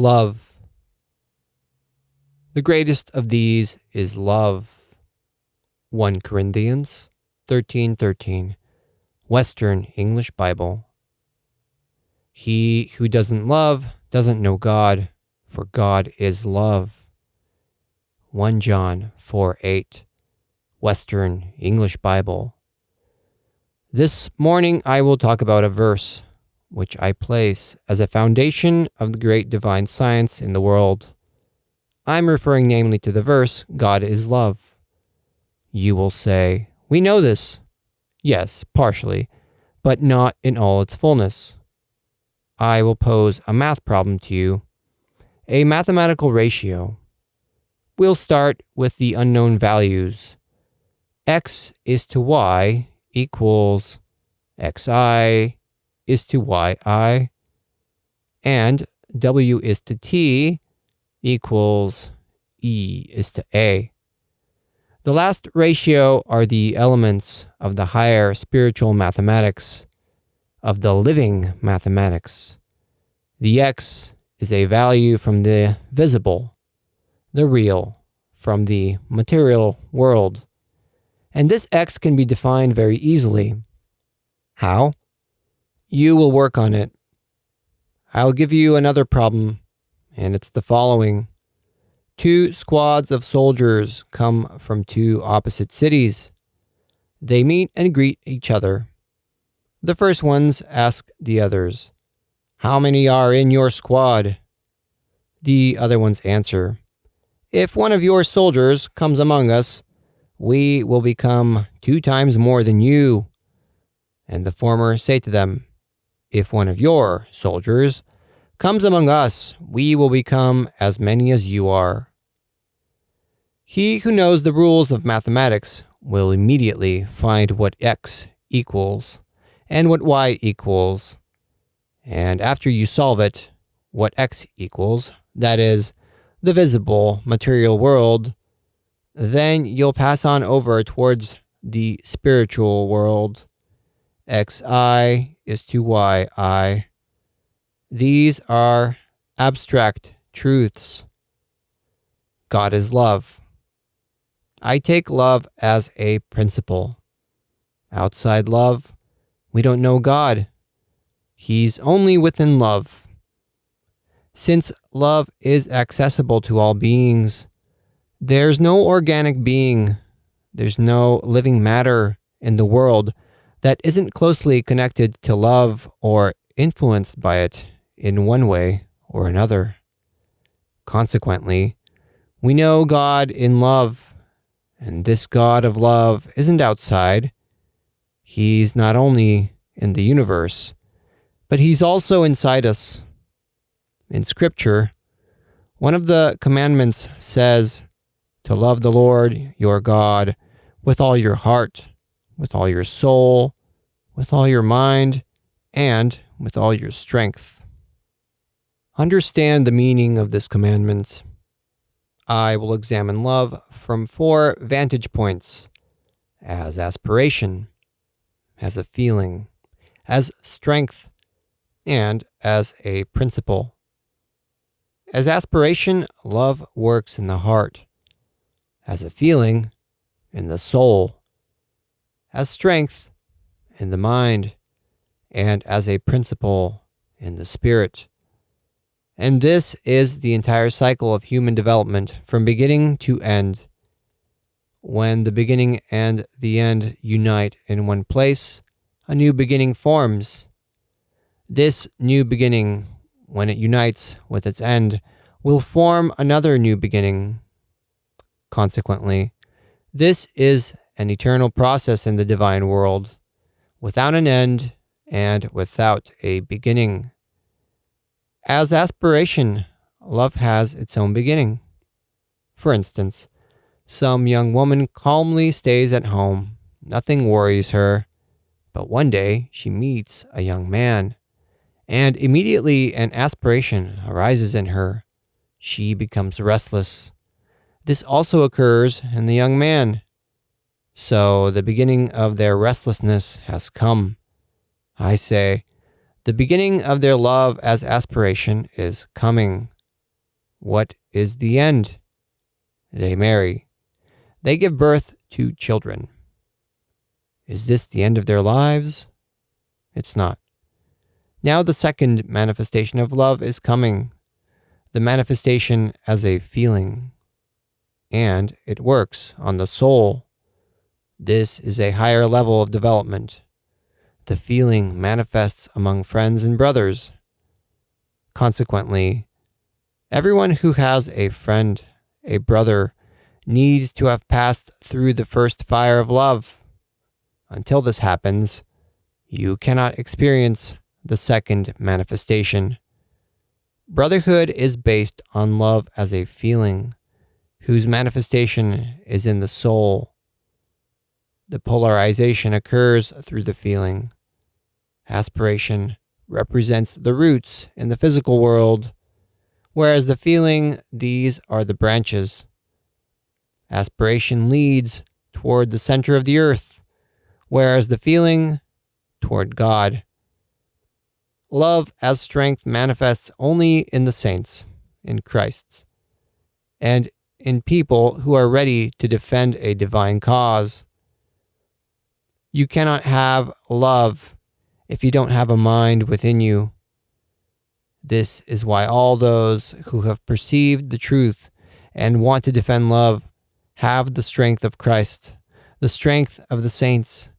Love. The greatest of these is love. 1 Corinthians 13:13, Western English Bible. He who doesn't love doesn't know God, for God is love. 1 John 4:8, Western English Bible. This morning I will talk about a verse which I place as a foundation of the great divine science in the world. I'm referring namely to the verse, God is love. You will say, we know this. Yes, partially, but not in all its fullness. I will pose a math problem to you, a mathematical ratio. We'll start with the unknown values. X is to Y equals XI is to YI, and W is to T equals E is to A. The last ratio are the elements of the higher spiritual mathematics, of the living mathematics. The X is a value from the visible, the real, from the material world. And this X can be defined very easily. How? You will work on it. I'll give you another problem, and it's the following. 2 squads of soldiers come from 2 opposite cities. They meet and greet each other. The first ones ask the others, "How many are in your squad?" The other ones answer, "If one of your soldiers comes among us, we will become 2 times more than you." And the former say to them, "If one of your soldiers comes among us, we will become as many as you are." He who knows the rules of mathematics will immediately find what X equals and what Y equals. And after you solve it, what X equals, that is, the visible material world, then you'll pass on over towards the spiritual world. XI is to YI. These are abstract truths. God is love. I take love as a principle. Outside love, we don't know God. He's only within love. Since love is accessible to all beings, there's no organic being, there's no living matter in the world that isn't closely connected to love or influenced by it in one way or another. Consequently, we know God in love, and this God of love isn't outside. He's not only in the universe, but he's also inside us. In Scripture, one of the commandments says to love the Lord your God with all your heart, with all your soul, with all your mind, and with all your strength. Understand the meaning of this commandment. I will examine love from 4 vantage points: as aspiration, as a feeling, as strength, and as a principle. As aspiration, love works in the heart. As a feeling, in the soul. As strength, in the mind. And as a principle, in the spirit. And this is the entire cycle of human development from beginning to end. When the beginning and the end unite in one place, a new beginning forms. This new beginning, when it unites with its end, will form another new beginning. Consequently, this is an eternal process in the divine world, without an end and without a beginning. As aspiration, love has its own beginning. For instance, some young woman calmly stays at home. Nothing worries her. But one day she meets a young man, and immediately an aspiration arises in her. She becomes restless. This also occurs in the young man. So the beginning of their restlessness has come. I say, the beginning of their love as aspiration is coming. What is the end? They marry. They give birth to children. Is this the end of their lives? It's not. Now the second manifestation of love is coming. The manifestation as a feeling. And it works on the soul. This is a higher level of development. The feeling manifests among friends and brothers. Consequently, everyone who has a friend, a brother, needs to have passed through the first fire of love. Until this happens, you cannot experience the second manifestation. Brotherhood is based on love as a feeling, whose manifestation is in the soul. The polarization occurs through the feeling. Aspiration represents the roots in the physical world, whereas the feeling, these are the branches. Aspiration leads toward the center of the earth, whereas the feeling toward God. Love as strength manifests only in the saints, in Christ, and in people who are ready to defend a divine cause. You cannot have love if you don't have a mind within you. This is why all those who have perceived the truth and want to defend love have the strength of Christ, the strength of the saints,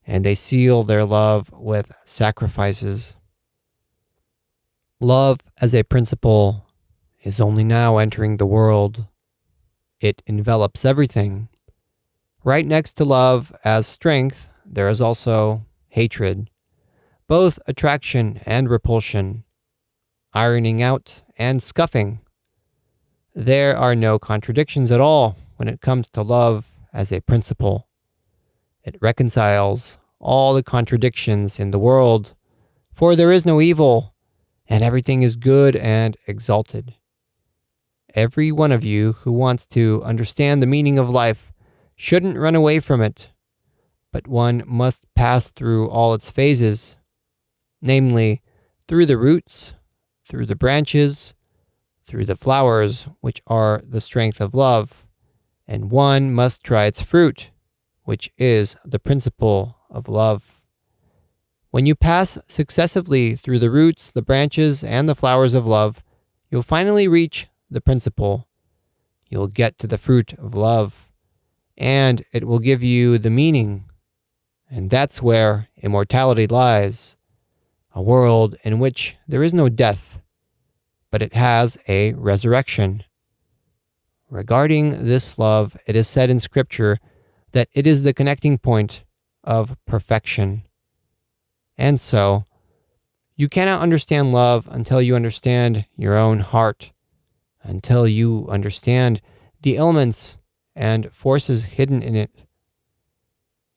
and they seal their love with sacrifices. Love as a principle is only now entering the world. It envelops everything. Right next to love as strength, there is also hatred, both attraction and repulsion, ironing out and scuffing. There are no contradictions at all when it comes to love as a principle. It reconciles all the contradictions in the world, for there is no evil, and everything is good and exalted. Every one of you who wants to understand the meaning of life shouldn't run away from it, but one must pass through all its phases, namely, through the roots, through the branches, through the flowers, which are the strength of love, and one must try its fruit, which is the principle of love. When you pass successively through the roots, the branches, and the flowers of love, you'll finally reach the principle. You'll get to the fruit of love, and it will give you the meaning. And that's where immortality lies, a world in which there is no death, but it has a resurrection. Regarding this love, it is said in Scripture that it is the connecting point of perfection. And so, you cannot understand love until you understand your own heart, until you understand the elements and forces hidden in it.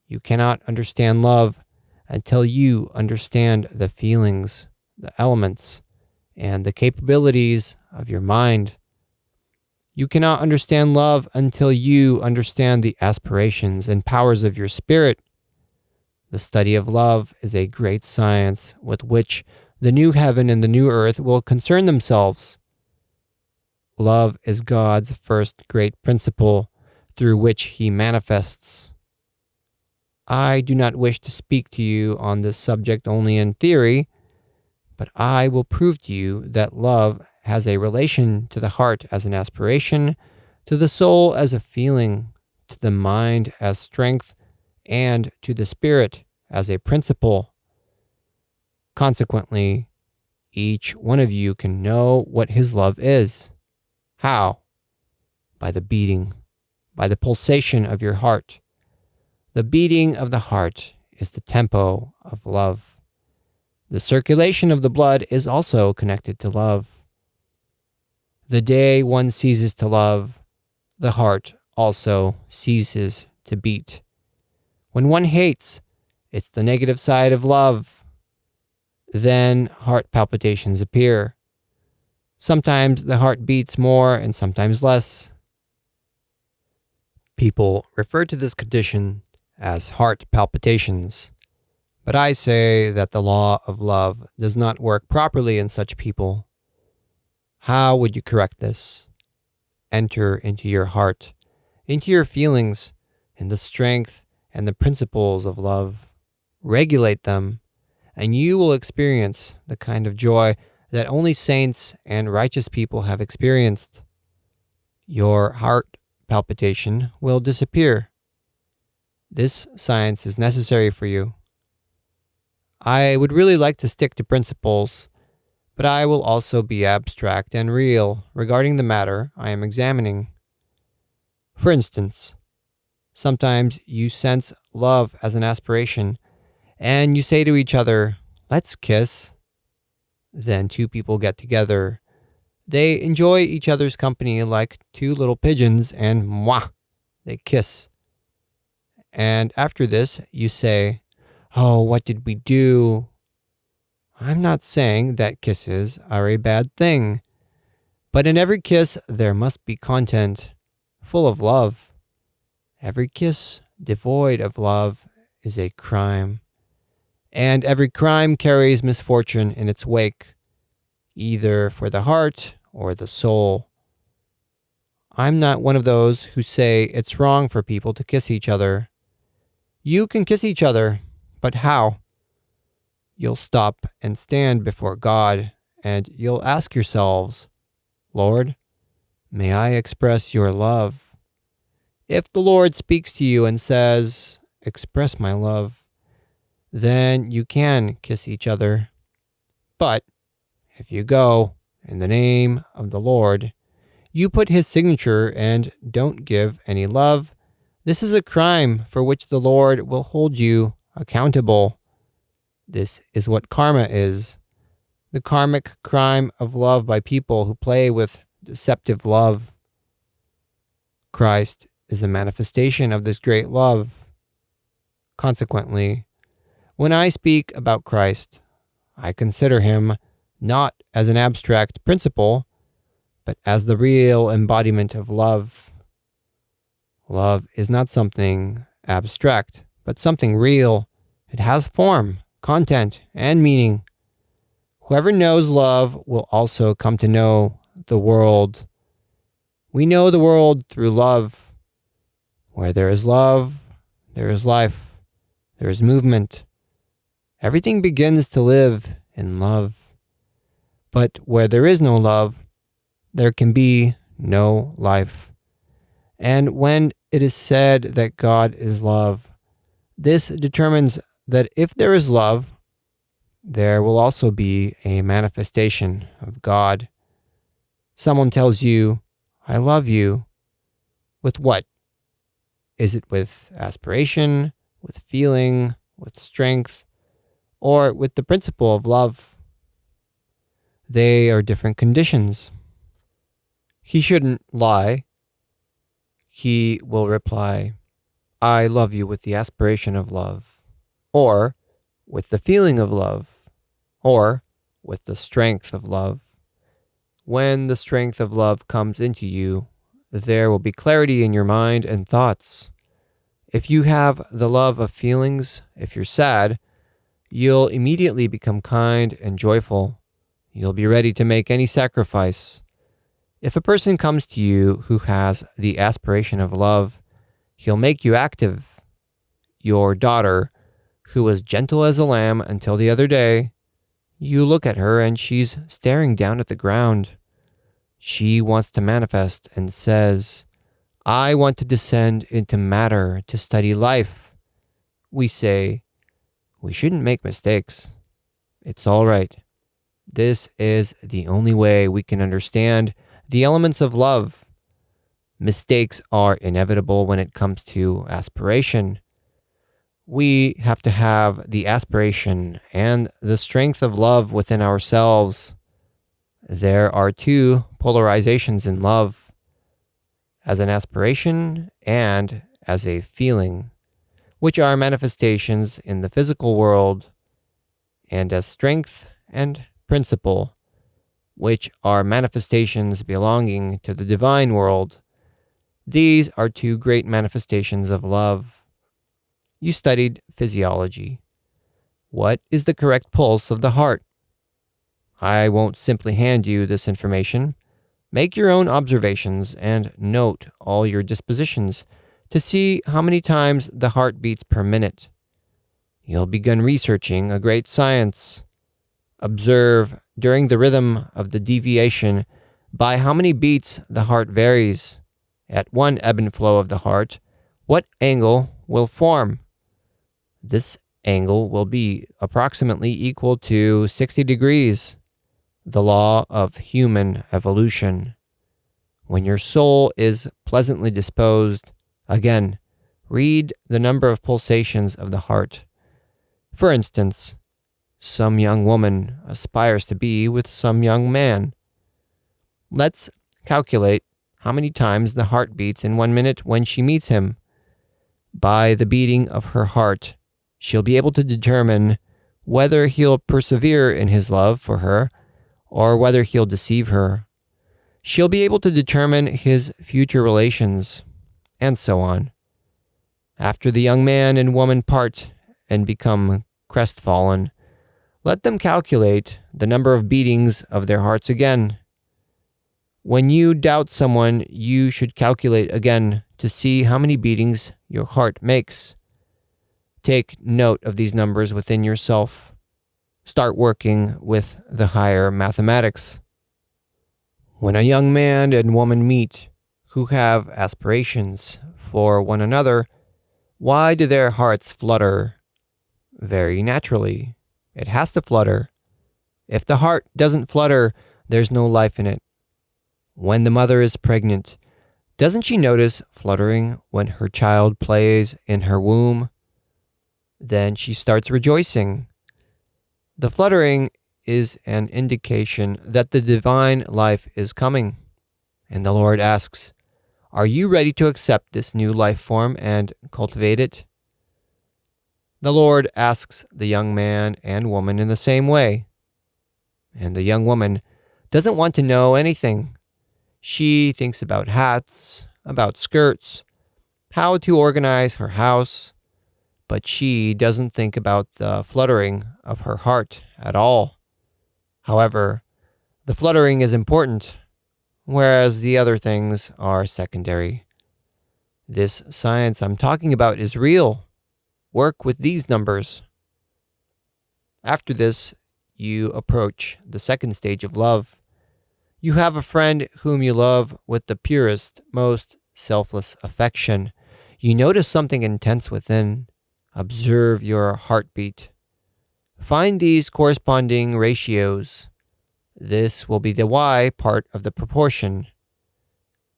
You cannot understand love until you understand the feelings, the elements, and the capabilities of your mind. You cannot understand love until you understand the aspirations and powers of your spirit. The study of love is a great science with which the new heaven and the new earth will concern themselves. Love is God's first great principle through which He manifests. I do not wish to speak to you on this subject only in theory, but I will prove to you that love has a relation to the heart as an aspiration, to the soul as a feeling, to the mind as strength, and to the spirit as a principle. Consequently, each one of you can know what his love is. How? By the beating, by the pulsation of your heart. The beating of the heart is the tempo of love. The circulation of the blood is also connected to love. The day one ceases to love, the heart also ceases to beat. When one hates, it's the negative side of love. Then heart palpitations appear. Sometimes the heart beats more and sometimes less. People refer to this condition as heart palpitations, but I say that the law of love does not work properly in such people. How would you correct this? enter into your heart, into your feelings, and the strength and the principles of love. Regulate them, and you will experience the kind of joy that only saints and righteous people have experienced. Your heart palpitation will disappear. This science is necessary for you. I would really like to stick to principles, but I will also be abstract and real regarding the matter I am examining. For instance, sometimes you sense love as an aspiration, and you say to each other, "Let's kiss." Then two people get together. They enjoy each other's company like two little pigeons, and mwah, they kiss. And after this, you say, "Oh, what did we do?" I'm not saying that kisses are a bad thing, but in every kiss there must be content, full of love. Every kiss devoid of love is a crime, and every crime carries misfortune in its wake, either for the heart or the soul. I'm not one of those who say it's wrong for people to kiss each other. You can kiss each other, but how? You'll stop and stand before God, and you'll ask yourselves, "Lord, may I express your love?" If the Lord speaks to you and says, "Express my love," then you can kiss each other. But if you go in the name of the Lord, you put his signature and don't give any love, this is a crime for which the Lord will hold you accountable. This is what karma is, the karmic crime of love by people who play with deceptive love. Christ is a manifestation of this great love. Consequently, when I speak about Christ, I consider him not as an abstract principle, but as the real embodiment of love. Love is not something abstract, but something real. It has form, content, and meaning. Whoever knows love will also come to know the world. We know the world through love. Where there is love, there is life, there is movement. Everything begins to live in love. But where there is no love, there can be no life. And when it is said that God is love, this determines that if there is love, there will also be a manifestation of God. Someone tells you, "I love you." With what? Is it with aspiration, with feeling, with strength, or with the principle of love? They are different conditions. He shouldn't lie. He will reply, "I love you with the aspiration of love," or with the feeling of love, or with the strength of love. When the strength of love comes into you, there will be clarity in your mind and thoughts. If you have the love of feelings, if you're sad, you'll immediately become kind and joyful. You'll be ready to make any sacrifice. If a person comes to you who has the aspiration of love, he'll make you active. Your daughter, who was gentle as a lamb until the other day, you look at her and she's staring down at the ground. She wants to manifest and says, "I want to descend into matter to study life." We say, we shouldn't make mistakes. It's all right. This is the only way we can understand the elements of love. Mistakes are inevitable when it comes to aspiration. We have to have the aspiration and the strength of love within ourselves. There are two polarizations in love, as an aspiration and as a feeling, which are manifestations in the physical world, and as strength and principle, which are manifestations belonging to the divine world. These are two great manifestations of love. You studied physiology. What is the correct pulse of the heart? I won't simply hand you this information. Make your own observations and note all your dispositions to see how many times the heart beats per minute. You'll begin researching a great science. Observe during the rhythm of the deviation by how many beats the heart varies. At one ebb and flow of the heart, what angle will form? This angle will be approximately equal to 60 degrees. The law of human evolution. When your soul is pleasantly disposed, again, read the number of pulsations of the heart. For instance, some young woman aspires to be with some young man. Let's calculate how many times the heart beats in 1 minute when she meets him. By the beating of her heart, she'll be able to determine whether he'll persevere in his love for her or whether he'll deceive her. She'll be able to determine his future relations, and so on. After the young man and woman part and become crestfallen, let them calculate the number of beatings of their hearts again. When you doubt someone, you should calculate again to see how many beatings your heart makes. Take note of these numbers within yourself. Start working with the higher mathematics. When a young man and woman meet who have aspirations for one another, why do their hearts flutter? Very naturally. It has to flutter. If the heart doesn't flutter, there's no life in it. When the mother is pregnant, doesn't she notice fluttering when her child plays in her womb? Then she starts rejoicing. The fluttering is an indication that the divine life is coming. And the Lord asks, are you ready to accept this new life form and cultivate it? The Lord asks the young man and woman in the same way. And the young woman doesn't want to know anything. She thinks about hats, about skirts, how to organize her house, but she doesn't think about the fluttering of her heart at all. However, the fluttering is important, whereas the other things are secondary. This science I'm talking about is real. Work with these numbers. After this, you approach the second stage of love. You have a friend whom you love with the purest, most selfless affection. You notice something intense within. Observe your heartbeat. Find these corresponding ratios. This will be the Y part of the proportion.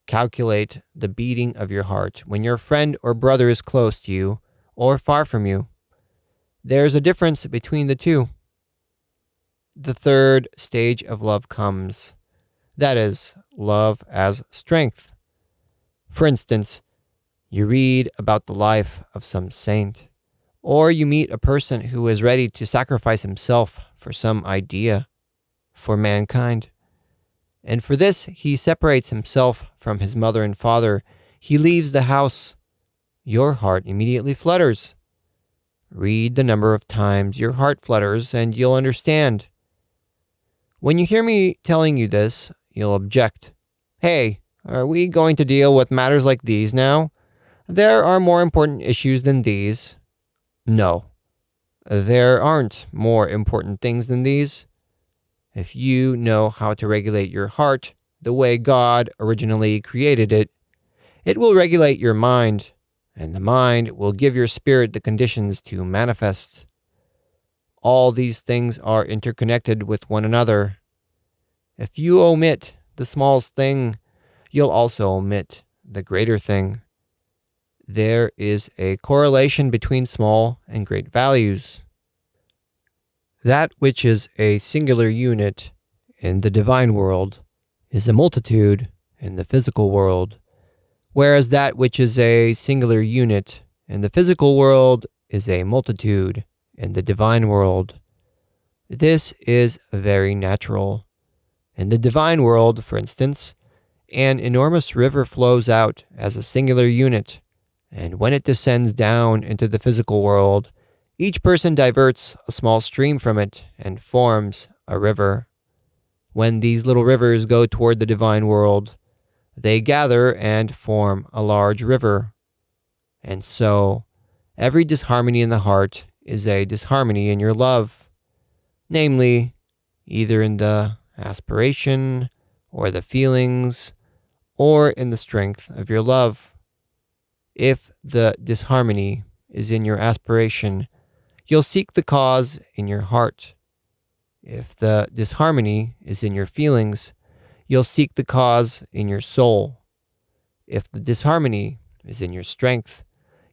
Calculate the beating of your heart when your friend or brother is close to you or far from you. There's a difference between the two. The third stage of love comes. That is, love as strength. For instance, you read about the life of some saint, or you meet a person who is ready to sacrifice himself for some idea, for mankind. And for this, he separates himself from his mother and father. He leaves the house. Your heart immediately flutters. Read the number of times your heart flutters and you'll understand. When you hear me telling you this, you'll object. Hey, are we going to deal with matters like these now? There are more important issues than these. No, there aren't more important things than these. If you know how to regulate your heart the way God originally created it, it will regulate your mind, and the mind will give your spirit the conditions to manifest. All these things are interconnected with one another. If you omit the smallest thing, you'll also omit the greater thing. There is a correlation between small and great values. That which is a singular unit in the divine world is a multitude in the physical world, whereas that which is a singular unit in the physical world is a multitude in the divine world. This is very natural. In the divine world, for instance, an enormous river flows out as a singular unit, and when it descends down into the physical world, each person diverts a small stream from it and forms a river. When these little rivers go toward the divine world, they gather and form a large river. And so, every disharmony in the heart is a disharmony in your love, namely, either in the aspiration or the feelings or in the strength of your love. If the disharmony is in your aspiration, you'll seek the cause in your heart. If the disharmony is in your feelings, you'll seek the cause in your soul. If the disharmony is in your strength,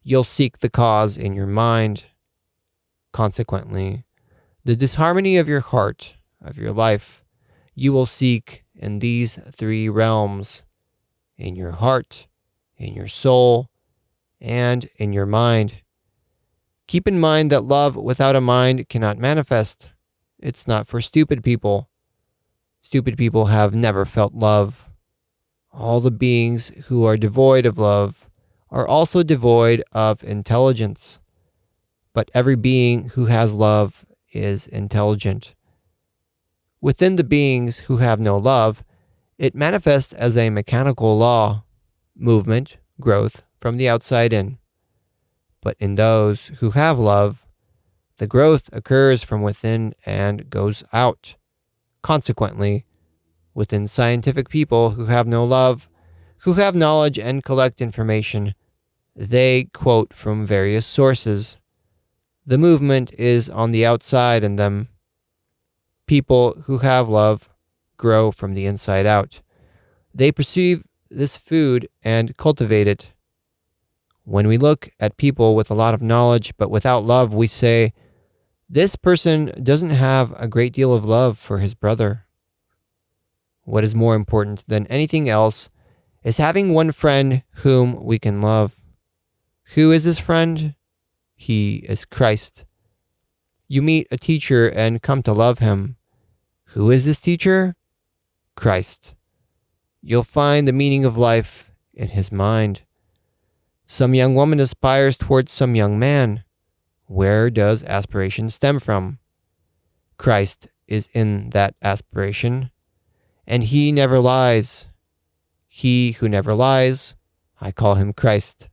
you'll seek the cause in your mind. Consequently, the disharmony of your heart, of your life, you will seek in these three realms: in your heart, in your soul, and in your mind. Keep in mind that love without a mind cannot manifest. It's not for stupid people. Stupid people have never felt love. All the beings who are devoid of love are also devoid of intelligence. But every being who has love is intelligent. Within the beings who have no love, it manifests as a mechanical law, movement, growth from the outside in. But in those who have love, the growth occurs from within and goes out. Consequently, within scientific people who have no love, who have knowledge and collect information, they quote from various sources. The movement is on the outside in them. People who have love grow from the inside out. They perceive this food and cultivate it. When we look at people with a lot of knowledge but without love, we say, this person doesn't have a great deal of love for his brother. What is more important than anything else is having one friend whom we can love. Who is this friend? He is Christ. You meet a teacher and come to love him. Who is this teacher? Christ. You'll find the meaning of life in his mind. Some young woman aspires towards some young man. Where does aspiration stem from? Christ is in that aspiration, and he never lies. He who never lies, I call him Christ.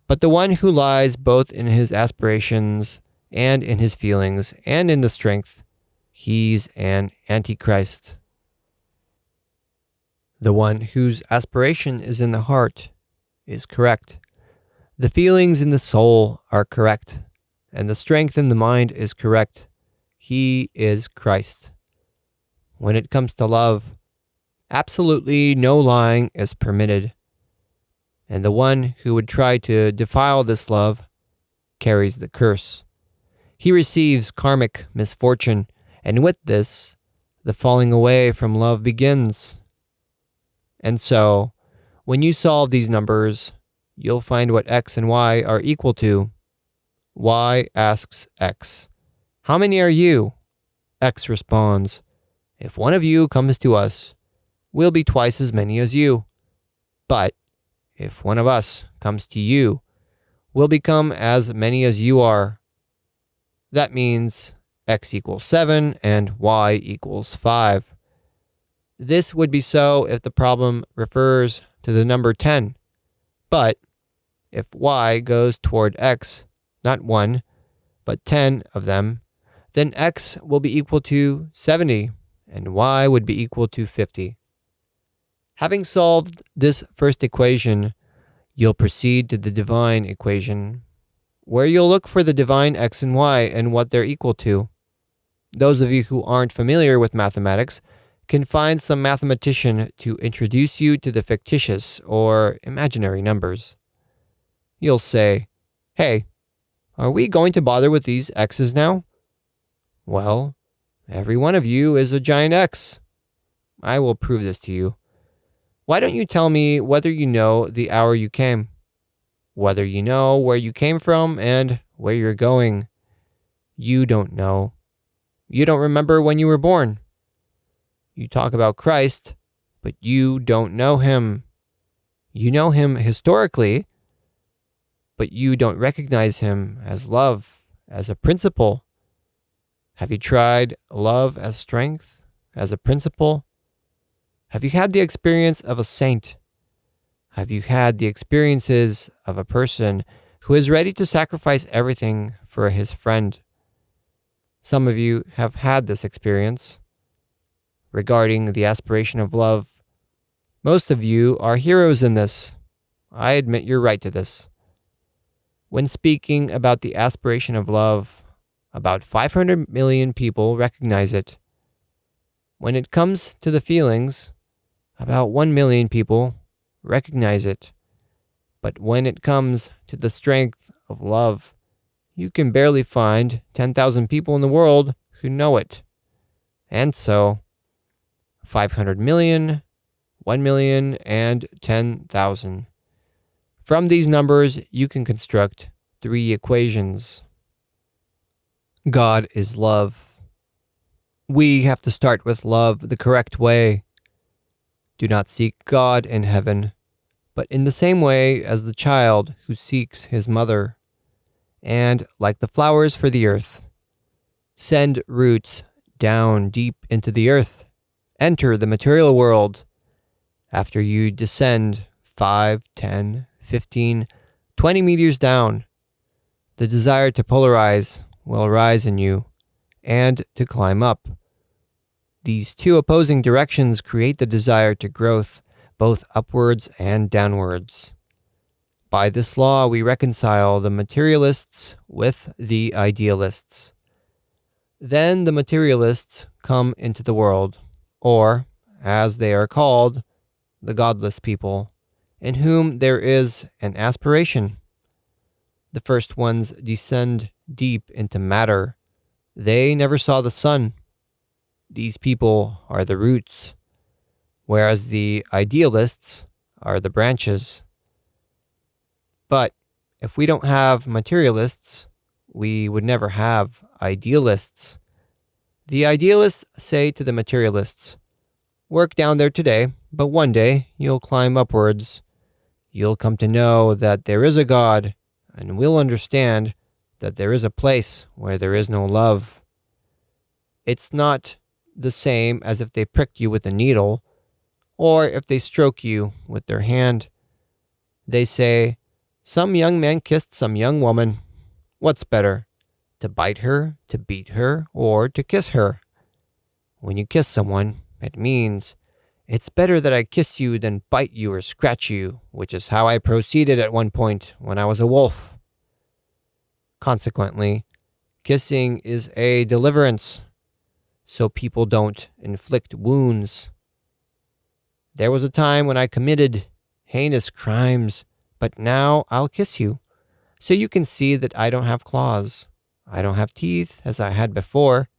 But the one who lies both in his aspirations and in his feelings and in the strength, he's an antichrist. The one whose aspiration is in the heart is correct. The feelings in the soul are correct, and the strength in the mind is correct. He is Christ. When it comes to love, absolutely no lying is permitted. And the one who would try to defile this love carries the curse. He receives karmic misfortune, and with this, the falling away from love begins. And so, when you solve these numbers, you'll find what x and y are equal to. Y asks x, "How many are you?" X responds, "If one of you comes to us, we'll be twice as many as you. But if one of us comes to you, we'll become as many as you are." That means x equals 7 and y equals 5. This would be so if the problem refers to the number 10. But if y goes toward x, not 1, but 10 of them, then x will be equal to 70 and y would be equal to 50. Having solved this first equation, you'll proceed to the divine equation, where you'll look for the divine x and y and what they're equal to. Those of you who aren't familiar with mathematics can find some mathematician to introduce you to the fictitious or imaginary numbers. You'll say, "Hey, are we going to bother with these x's now?" Well, every one of you is a giant x. I will prove this to you. Why don't you tell me whether you know the hour you came, whether you know where you came from and where you're going? You don't know. You don't remember when you were born. You talk about Christ, but you don't know him. You know him historically, but you don't recognize him as love, as a principle. Have you tried love as strength, as a principle? Have you had the experience of a saint? Have you had the experiences of a person who is ready to sacrifice everything for his friend? Some of you have had this experience. Regarding the aspiration of love, most of you are heroes in this. I admit you're right to this. When speaking about the aspiration of love, about 500 million people recognize it. When it comes to the feelings, about 1 million people recognize it. But when it comes to the strength of love, you can barely find 10,000 people in the world who know it. And so, 500 million, 1 million, and 10,000. From these numbers, you can construct 3 equations. God is love. We have to start with love the correct way. Do not seek God in heaven, but in the same way as the child who seeks his mother. And like the flowers for the earth, send roots down deep into the earth. Enter the material world. After you descend 5, 10, 15, 20 meters down, the desire to polarize will arise in you and to climb up. These 2 opposing directions create the desire to growth, both upwards and downwards. By this law, we reconcile the materialists with the idealists. Then the materialists come into the world, or, as they are called, the godless people, in whom there is an aspiration. The first ones descend deep into matter. They never saw the sun. These people are the roots, whereas the idealists are the branches. But if we don't have materialists, we would never have idealists. The idealists say to the materialists, work down there today, but one day you'll climb upwards. You'll come to know that there is a God, and will understand that there is a place where there is no love. It's not the same as if they pricked you with a needle, or if they stroke you with their hand. They say, some young man kissed some young woman. What's better, to bite her, to beat her, or to kiss her? When you kiss someone, it means, it's better that I kiss you than bite you or scratch you, which is how I proceeded at one point when I was a wolf. Consequently, kissing is a deliverance, so people don't inflict wounds. There was a time when I committed heinous crimes, but now I'll kiss you, so you can see that I don't have claws. I don't have teeth as I had before.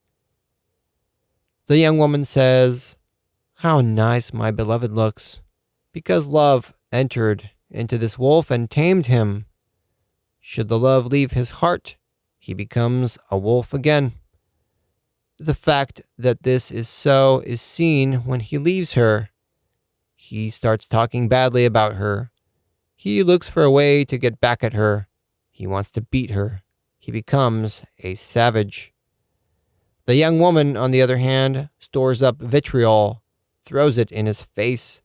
The young woman says, how nice my beloved looks, because love entered into this wolf and tamed him. Should the love leave his heart, he becomes a wolf again. The fact that this is so is seen when he leaves her. He starts talking badly about her. He looks for a way to get back at her. He wants to beat her. He becomes a savage. The young woman, on the other hand, stores up vitriol, throws it in his face,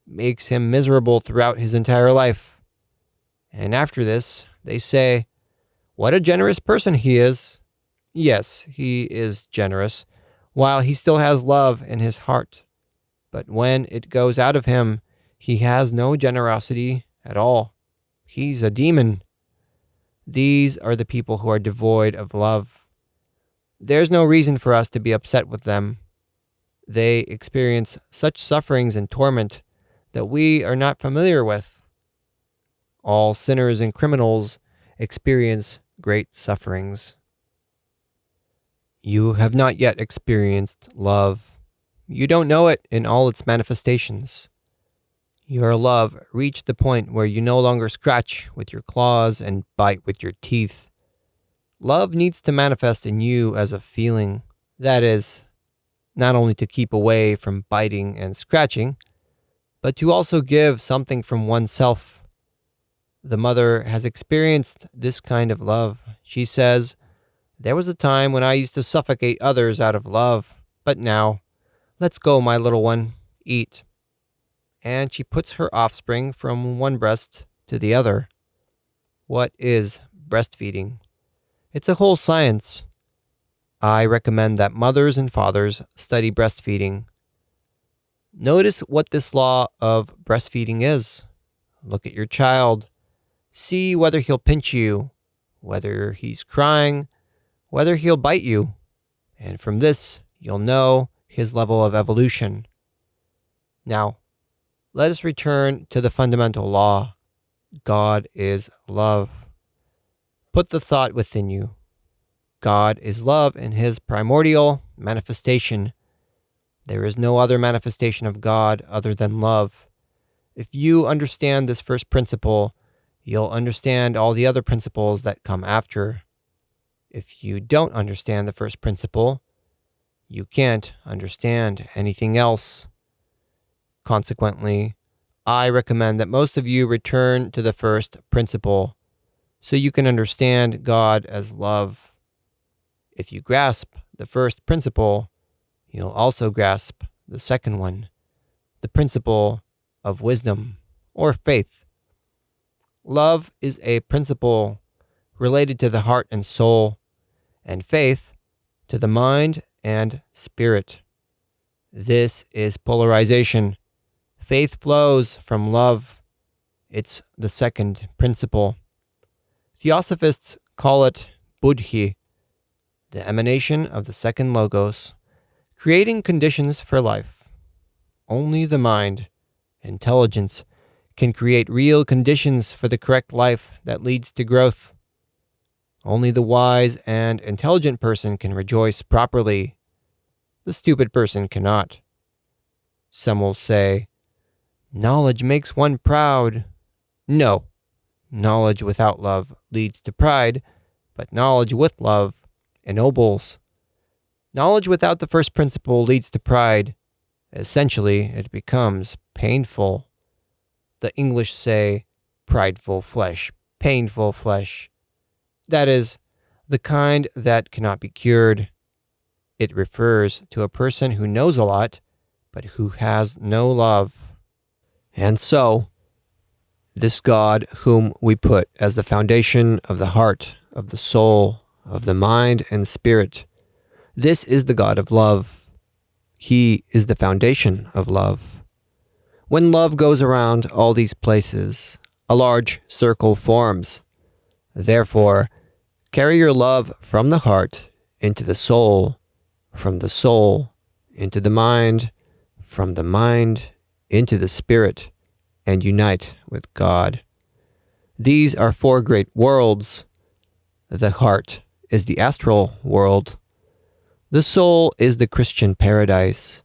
makes him miserable throughout his entire life. And after this, they say, what a generous person he is. Yes, he is generous, while he still has love in his heart. But when it goes out of him, he has no generosity at all. He's a demon. These are the people who are devoid of love. There's no reason for us to be upset with them. They experience such sufferings and torment that we are not familiar with. All sinners and criminals experience great sufferings. You have not yet experienced love. You don't know it in all its manifestations. Your love reached the point where you no longer scratch with your claws and bite with your teeth. Love needs to manifest in you as a feeling. That is, not only to keep away from biting and scratching, but to also give something from oneself. The mother has experienced this kind of love. She says, there was a time when I used to suffocate others out of love, but now Let's go, my little one, eat. And she puts her offspring from one breast to the other. What is breastfeeding? It's a whole science. I recommend that mothers and fathers study breastfeeding. Notice what this law of breastfeeding is. Look at your child. See whether he'll pinch you, whether he's crying, whether he'll bite you. And from this, you'll know his level of evolution. Now, let us return to the fundamental law. God is love. Put the thought within you. God is love in his primordial manifestation. There is no other manifestation of God other than love. If you understand this first principle, you'll understand all the other principles that come after. If you don't understand the first principle, you can't understand anything else. Consequently, I recommend that most of you return to the first principle so you can understand God as love. If you grasp the first principle, you'll also grasp the second one, the principle of wisdom or faith. Love is a principle related to the heart and soul, and faith to the mind and spirit. This is polarization. Faith flows from love. It's the second principle. Theosophists call it buddhi, the emanation of the second logos, creating conditions for life. Only the mind, intelligence, can create real conditions for the correct life that leads to growth. Only the wise and intelligent person can rejoice properly. The stupid person cannot. Some will say, knowledge makes one proud. No, knowledge without love leads to pride, but knowledge with love ennobles. Knowledge without the first principle leads to pride. Essentially, it becomes painful. The English say, prideful flesh, painful flesh. That is, the kind that cannot be cured. It refers to a person who knows a lot, but who has no love. And so, this God whom we put as the foundation of the heart, of the soul, of the mind and spirit, this is the God of love. He is the foundation of love. When love goes around all these places, a large circle forms. Therefore, carry your love from the heart into the soul, from the soul into the mind, from the mind into the spirit, and unite with God. These are four great worlds. The heart is the astral world. The soul is the Christian paradise.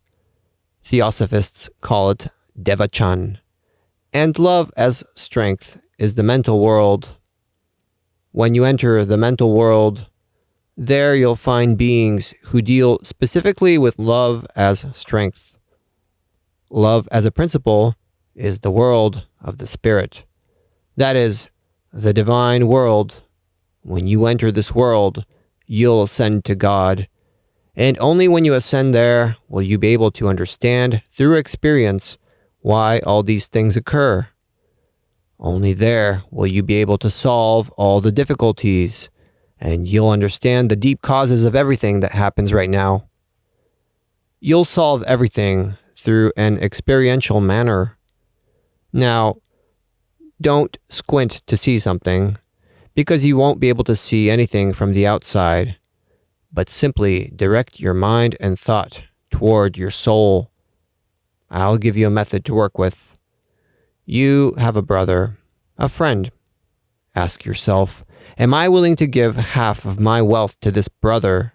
Theosophists call it Devachan. And love as strength is the mental world. When you enter the mental world, there you'll find beings who deal specifically with love as strength. Love as a principle is the world of the spirit. That is, the divine world. When you enter this world, you'll ascend to God. And only when you ascend there will you be able to understand through experience why all these things occur. Only there will you be able to solve all the difficulties, and you'll understand the deep causes of everything that happens right now. You'll solve everything through an experiential manner. Now, don't squint to see something, because you won't be able to see anything from the outside, but simply direct your mind and thought toward your soul. I'll give you a method to work with. You have a brother, a friend. Ask yourself, am I willing to give half of my wealth to this brother?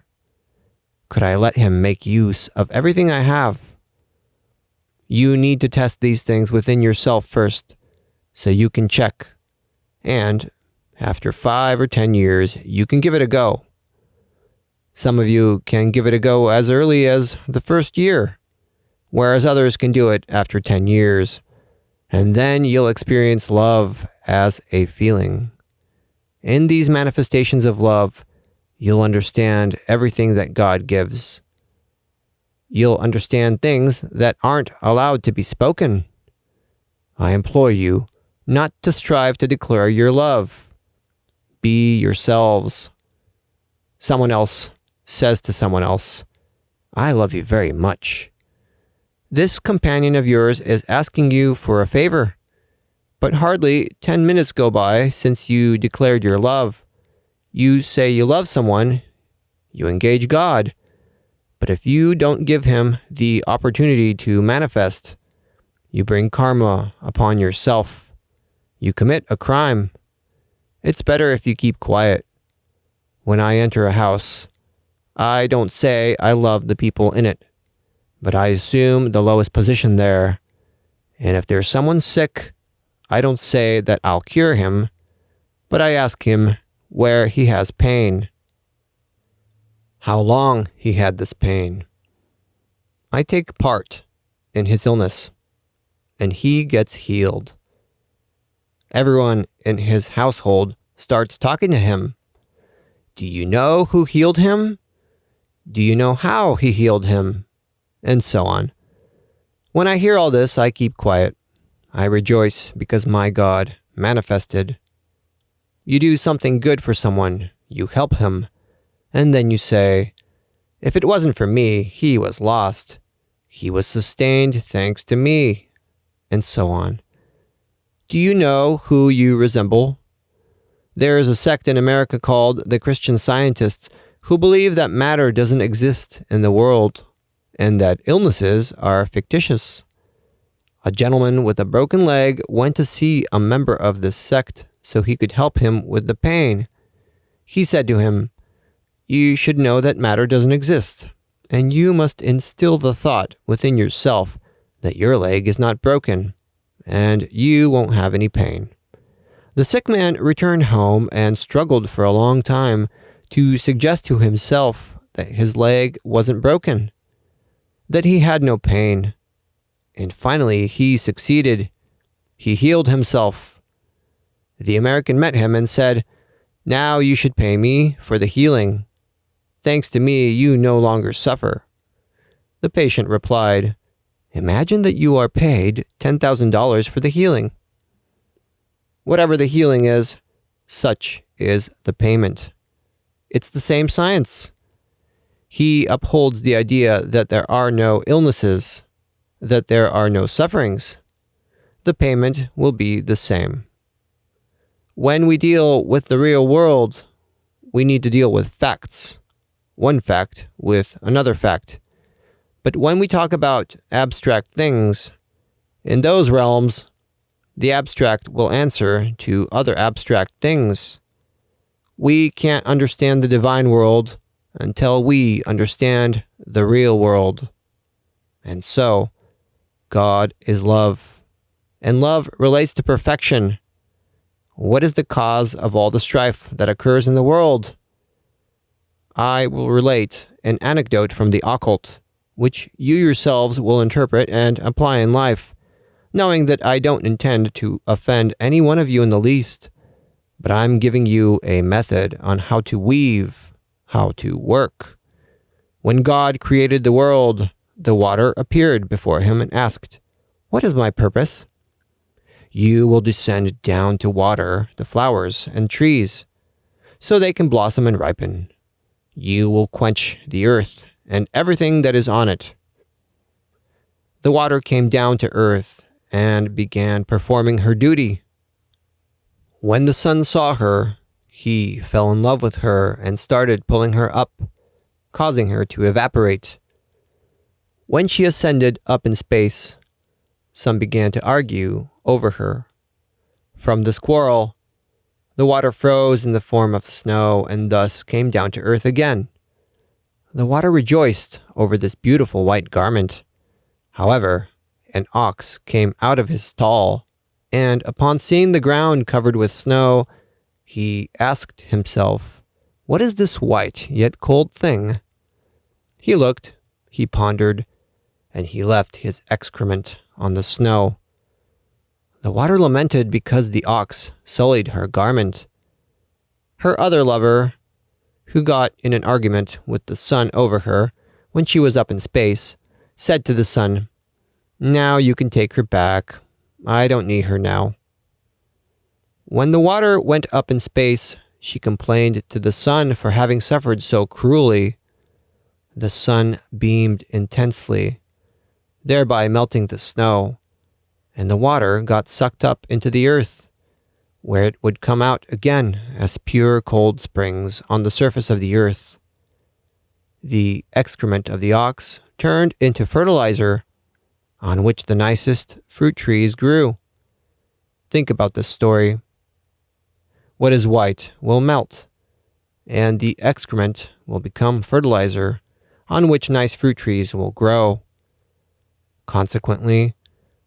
Could I let him make use of everything I have? You need to test these things within yourself first, so you can check. And after 5 or 10 years, you can give it a go. Some of you can give it a go as early as the first year, whereas others can do it after 10 years. And then you'll experience love as a feeling. In these manifestations of love, you'll understand everything that God gives. you'll understand things that aren't allowed to be spoken. I implore you not to strive to declare your love. Be yourselves. Someone else says to someone else, I love you very much. This companion of yours is asking you for a favor, but hardly 10 minutes go by since you declared your love. You say you love someone, you engage God, but if you don't give him the opportunity to manifest, you bring karma upon yourself. You commit a crime. It's better if you keep quiet. When I enter a house, I don't say I love the people in it, but I assume the lowest position there. And if there's someone sick, I don't say that I'll cure him, but I ask him where he has pain, how long he had this pain. I take part in his illness, and he gets healed. Everyone in his household starts talking to him. Do you know who healed him? Do you know how he healed him? And so on. When I hear all this, I keep quiet. I rejoice because my God manifested. You do something good for someone, you help him, and then you say, if it wasn't for me, he was lost. He was sustained thanks to me, and so on. Do you know who you resemble? There is a sect in America called the Christian Scientists who believe that matter doesn't exist in the world and that illnesses are fictitious. A gentleman with a broken leg went to see a member of this sect so he could help him with the pain. He said to him, you should know that matter doesn't exist, and you must instill the thought within yourself that your leg is not broken, and you won't have any pain. The sick man returned home and struggled for a long time to suggest to himself that his leg wasn't broken, that he had no pain. And finally, he succeeded. He healed himself. The American met him and said, now you should pay me for the healing. Thanks to me, you no longer suffer. The patient replied, imagine that you are paid $10,000 for the healing. Whatever the healing is, such is the payment. It's the same science. He upholds the idea that there are no illnesses, that there are no sufferings. The payment will be the same. When we deal with the real world, we need to deal with facts, one fact with another fact. But when we talk about abstract things, in those realms, the abstract will answer to other abstract things. We can't understand the divine world until we understand the real world. And so, God is love, and love relates to perfection. What is the cause of all the strife that occurs in the world? I will relate an anecdote from the occult, which you yourselves will interpret and apply in life, knowing that I don't intend to offend any one of you in the least, but I'm giving you a method on how to weave, how to work. When God created the world, the water appeared before him and asked, what is my purpose? You will descend down to water the flowers and trees, so they can blossom and ripen. You will quench the earth and everything that is on it. The water came down to earth and began performing her duty. When the sun saw her, he fell in love with her and started pulling her up, causing her to evaporate. When she ascended up in space, some began to argue over her. From this quarrel, the water froze in the form of snow and thus came down to earth again. The water rejoiced over this beautiful white garment. However, an ox came out of his stall, and upon seeing the ground covered with snow, he asked himself, what is this white yet cold thing? He looked, he pondered, and he left his excrement on the snow. The water lamented because the ox sullied her garment. Her other lover, who got in an argument with the sun over her, when she was up in space, said to the sun, "Now you can take her back. I don't need her now." When the water went up in space, she complained to the sun for having suffered so cruelly. The sun beamed intensely, thereby melting the snow, and the water got sucked up into the earth, where it would come out again as pure cold springs on the surface of the earth. The excrement of the ox turned into fertilizer, on which the nicest fruit trees grew. Think about this story. What is white will melt, and the excrement will become fertilizer, on which nice fruit trees will grow. Consequently,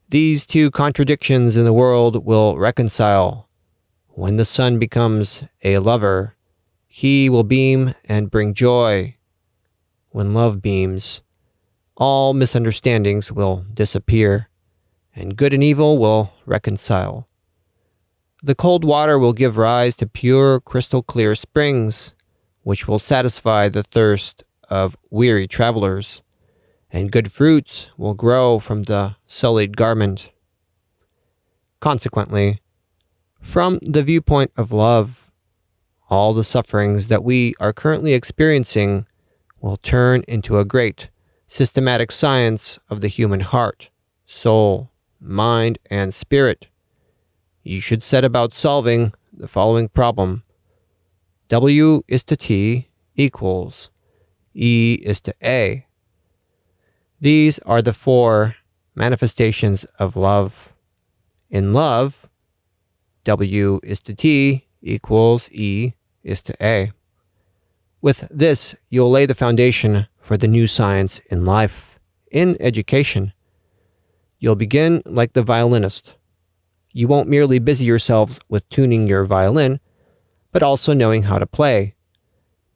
these two contradictions in the world will reconcile. When the sun becomes a lover, he will beam and bring joy. When love beams, all misunderstandings will disappear, and good and evil will reconcile. The cold water will give rise to pure, crystal clear springs, which will satisfy the thirst of weary travelers, and good fruits will grow from the sullied garment. Consequently, from the viewpoint of love, all the sufferings that we are currently experiencing will turn into a great systematic science of the human heart, soul, mind, and spirit. You should set about solving the following problem. W is to T equals E is to A. These are the four manifestations of love. In love, W is to T equals E is to A. With this, you'll lay the foundation for the new science in life, in education. You'll begin like the violinist. You won't merely busy yourselves with tuning your violin, but also knowing how to play,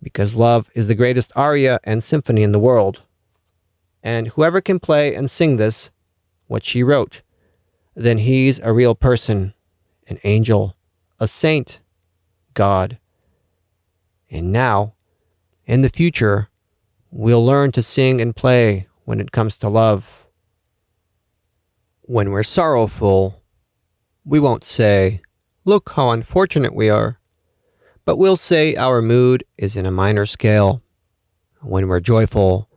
because love is the greatest aria and symphony in the world. And whoever can play and sing this, what she wrote, then he's a real person, an angel, a saint, God. And now, in the future, we'll learn to sing and play when it comes to love. When we're sorrowful, we won't say, "Look how unfortunate we are," but we'll say our mood is in a minor scale. When we're joyful,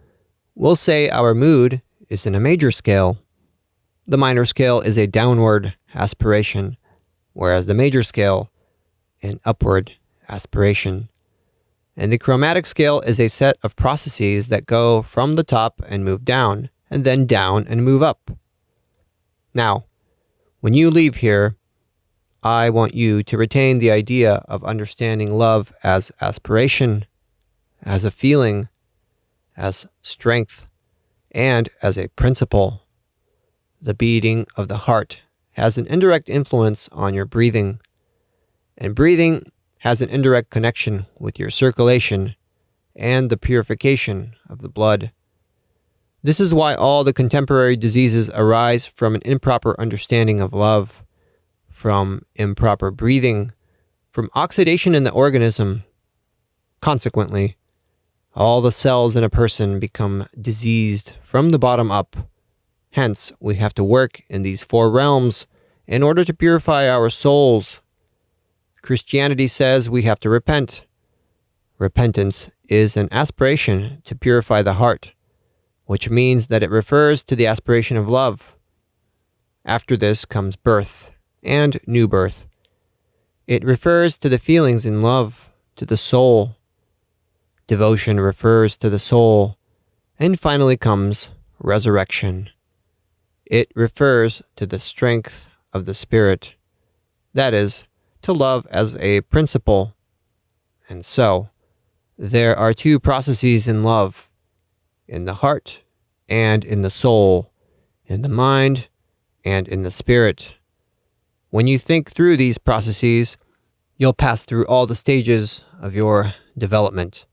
we'll say our mood is in a major scale. The minor scale is a downward aspiration, whereas the major scale, an upward aspiration. And the chromatic scale is a set of processes that go from the top and move down, and then down and move up. Now, when you leave here, I want you to retain the idea of understanding love as aspiration, as a feeling, as strength, and as a principle. The beating of the heart has an indirect influence on your breathing, and breathing has an indirect connection with your circulation and the purification of the blood. This is why all the contemporary diseases arise from an improper understanding of love, from improper breathing, from oxidation in the organism. Consequently, all the cells in a person become diseased from the bottom up. Hence, we have to work in these four realms in order to purify our souls. Christianity says we have to repent. Repentance is an aspiration to purify the heart, which means that it refers to the aspiration of love. After this comes birth and new birth. It refers to the feelings in love, to the soul. Devotion refers to the soul. And finally comes resurrection. It refers to the strength of the spirit. That is, to love as a principle. And so, there are two processes in love, in the heart and in the soul, in the mind and in the spirit. When you think through these processes, you'll pass through all the stages of your development.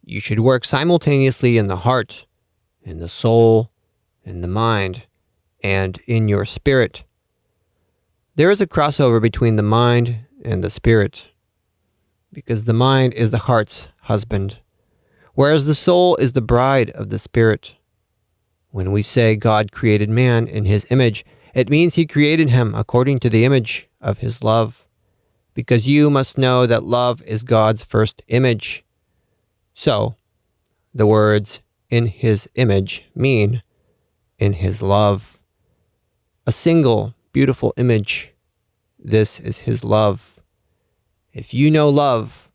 You should work simultaneously in the heart, in the soul, in the mind, and in your spirit. There is a crossover between the mind and the spirit, because the mind is the heart's husband, whereas the soul is the bride of the Spirit. When we say God created man in his image, it means he created him according to the image of his love, because you must know that love is God's first image. So, the words in his image mean in his love. A single, beautiful image. This is his love. If you know love,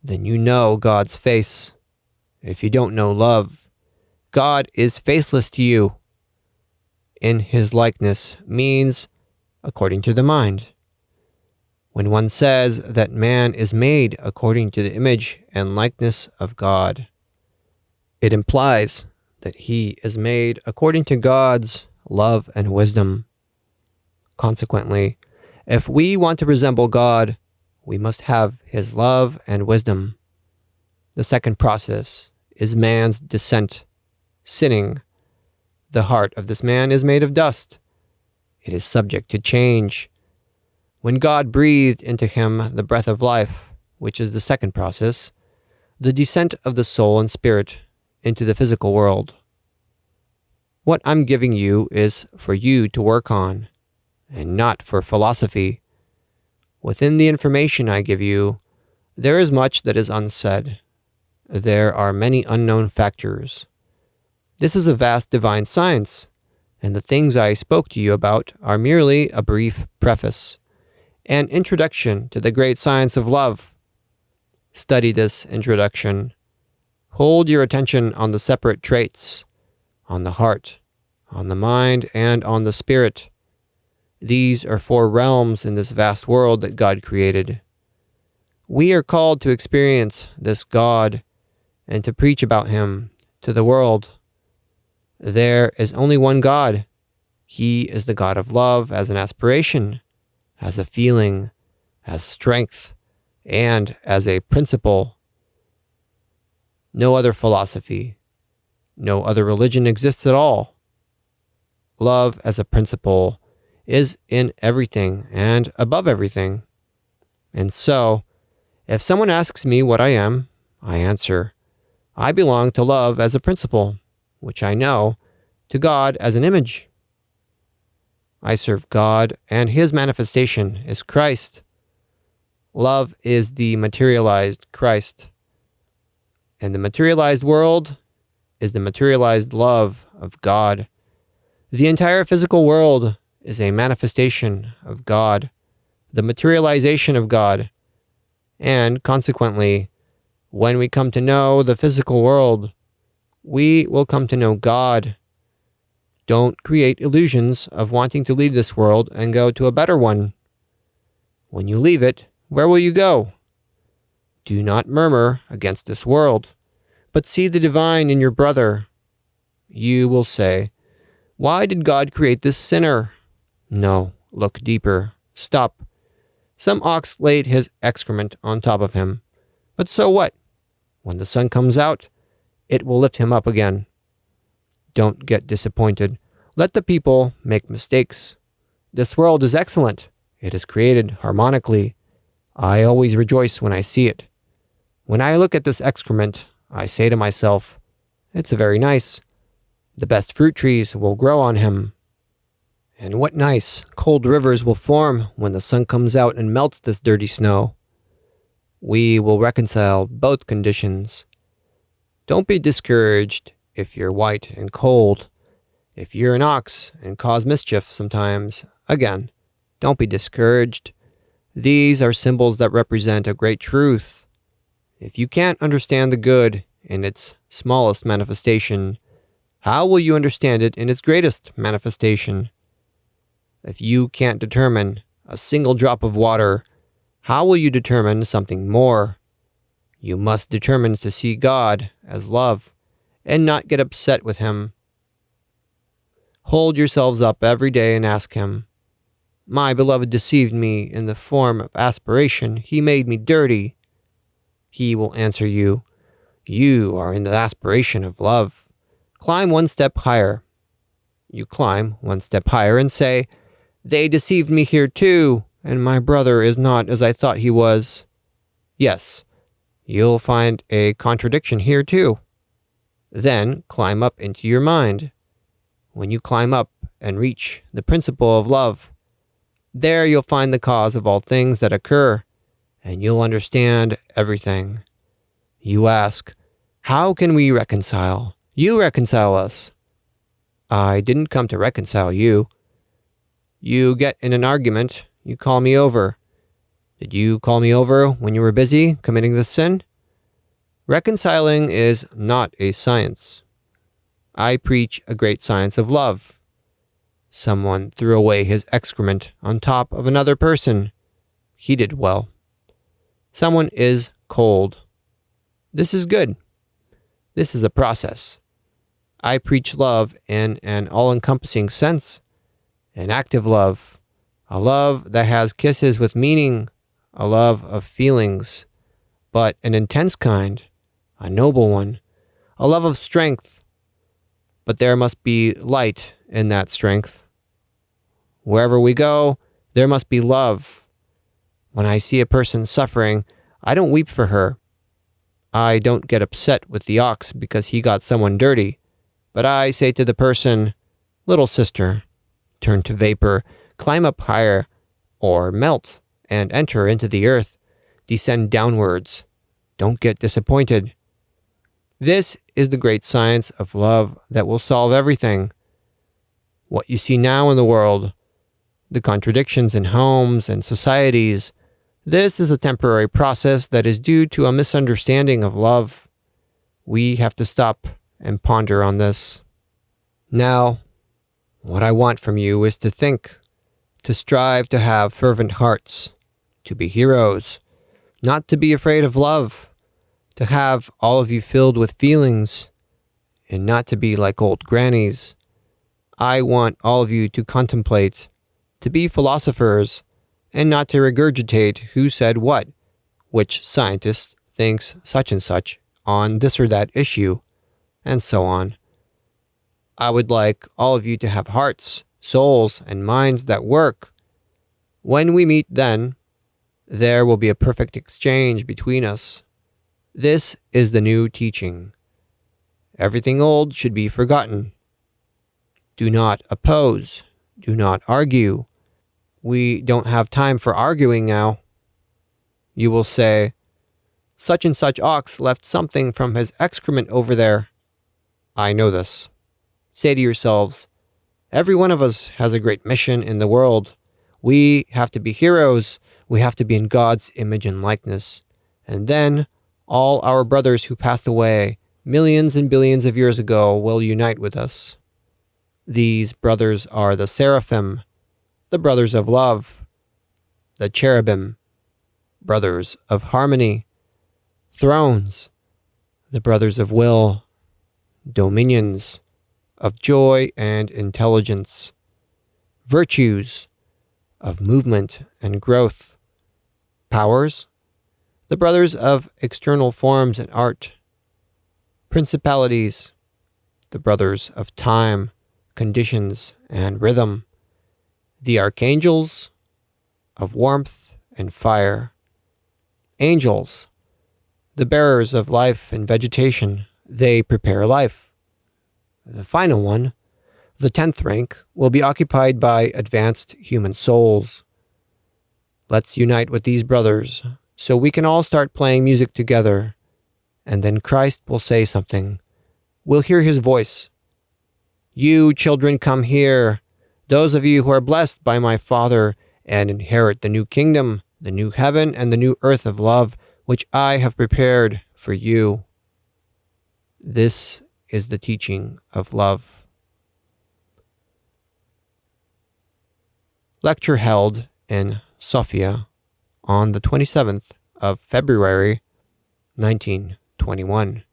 then you know God's face. If you don't know love, God is faceless to you. In his likeness means according to the mind. When one says that man is made according to the image and likeness of God, it implies that he is made according to God's love and wisdom. Consequently, if we want to resemble God, we must have his love and wisdom. The second process is man's descent, sinning. The heart of this man is made of dust. It is subject to change. When God breathed into him the breath of life, which is the second process, the descent of the soul and spirit into the physical world. What I'm giving you is for you to work on, and not for philosophy. Within the information I give you, there is much that is unsaid. There are many unknown factors. This is a vast divine science, and the things I spoke to you about are merely a brief preface, an introduction to the great science of love. Study this introduction. Hold your attention on the separate traits, on the heart, on the mind, and on the spirit. These are 4 realms in this vast world that God created. We are called to experience this God and to preach about him to the world. There is only one God. He is the God of love as an aspiration, as a feeling, as strength, and as a principle. No other philosophy, no other religion exists at all. Love as a principle is in everything and above everything. And so, if someone asks me what I am, I answer, I belong to love as a principle, which I know, to God as an image. I serve God, and his manifestation is Christ. Love is the materialized Christ. And the materialized world is the materialized love of God. The entire physical world is a manifestation of God, the materialization of God. And consequently, when we come to know the physical world, we will come to know God. Don't create illusions of wanting to leave this world and go to a better one. When you leave it, where will you go? Do not murmur against this world, but see the divine in your brother. You will say, why did God create this sinner? No, look deeper. Stop. Some ox laid his excrement on top of him. But so what? When the sun comes out, it will lift him up again. Don't get disappointed. Let the people make mistakes. This world is excellent. It is created harmonically. I always rejoice when I see it. When I look at this excrement, I say to myself, it's very nice. The best fruit trees will grow on him. And what nice, cold rivers will form when the sun comes out and melts this dirty snow. We will reconcile both conditions. Don't be discouraged if you're white and cold. If you're an ox and cause mischief sometimes, again, don't be discouraged. These are symbols that represent a great truth. If you can't understand the good in its smallest manifestation, how will you understand it in its greatest manifestation? If you can't determine a single drop of water, how will you determine something more? You must determine to see God as love and not get upset with him. Hold yourselves up every day and ask him, my beloved deceived me in the form of aspiration. He made me dirty. He will answer you, you are in the aspiration of love. Climb one step higher. You climb one step higher and say, they deceived me here too, and my brother is not as I thought he was. Yes, you'll find a contradiction here too. Then climb up into your mind. When you climb up and reach the principle of love, there you'll find the cause of all things that occur, and you'll understand everything. You ask, how can we reconcile? You reconcile us. I didn't come to reconcile you. You get in an argument, you call me over. Did you call me over when you were busy committing the sin? Reconciling is not a science. I preach a great science of love. Someone threw away his excrement on top of another person. He did well. Someone is cold. This is good. This is a process. I preach love in an all-encompassing sense, an active love, a love that has kisses with meaning, a love of feelings, but an intense kind, a noble one, a love of strength. But there must be light in that strength. Wherever we go, there must be love. When I see a person suffering, I don't weep for her. I don't get upset with the ox because he got someone dirty, but I say to the person, little sister, turn to vapor, climb up higher, or melt and enter into the earth, descend downwards. Don't get disappointed. This is the great science of love that will solve everything. What you see now in the world, the contradictions in homes and societies, this is a temporary process that is due to a misunderstanding of love. We have to stop and ponder on this. Now, what I want from you is to think, to strive to have fervent hearts, to be heroes, not to be afraid of love, to have all of you filled with feelings, and not to be like old grannies. I want all of you to contemplate, to be philosophers, and not to regurgitate who said what, which scientist thinks such and such on this or that issue, and so on. I would like all of you to have hearts, souls, and minds that work. When we meet then, there will be a perfect exchange between us. This is the new teaching. Everything old should be forgotten. Do not oppose. Do not argue. We don't have time for arguing now. You will say, such and such ox left something from his excrement over there. I know this. Say to yourselves, every one of us has a great mission in the world. We have to be heroes. We have to be in God's image and likeness. And then all our brothers who passed away millions and billions of years ago will unite with us. These brothers are the seraphim, the brothers of love, the cherubim, brothers of harmony, thrones, the brothers of will, dominions, of joy and intelligence, virtues, of movement and growth, powers, the brothers of external forms and art, principalities, the brothers of time, conditions, and rhythm, the archangels of warmth and fire, angels, the bearers of life and vegetation, they prepare life. The final one, the 10th rank, will be occupied by advanced human souls. Let's unite with these brothers so we can all start playing music together, and then Christ will say something. We'll hear his voice. You children, come here. Those of you who are blessed by my Father and inherit the new kingdom, the new heaven, and the new earth of love, which I have prepared for you. This is the teaching of love. Lecture held in Sofia on the 27th of February, 1921.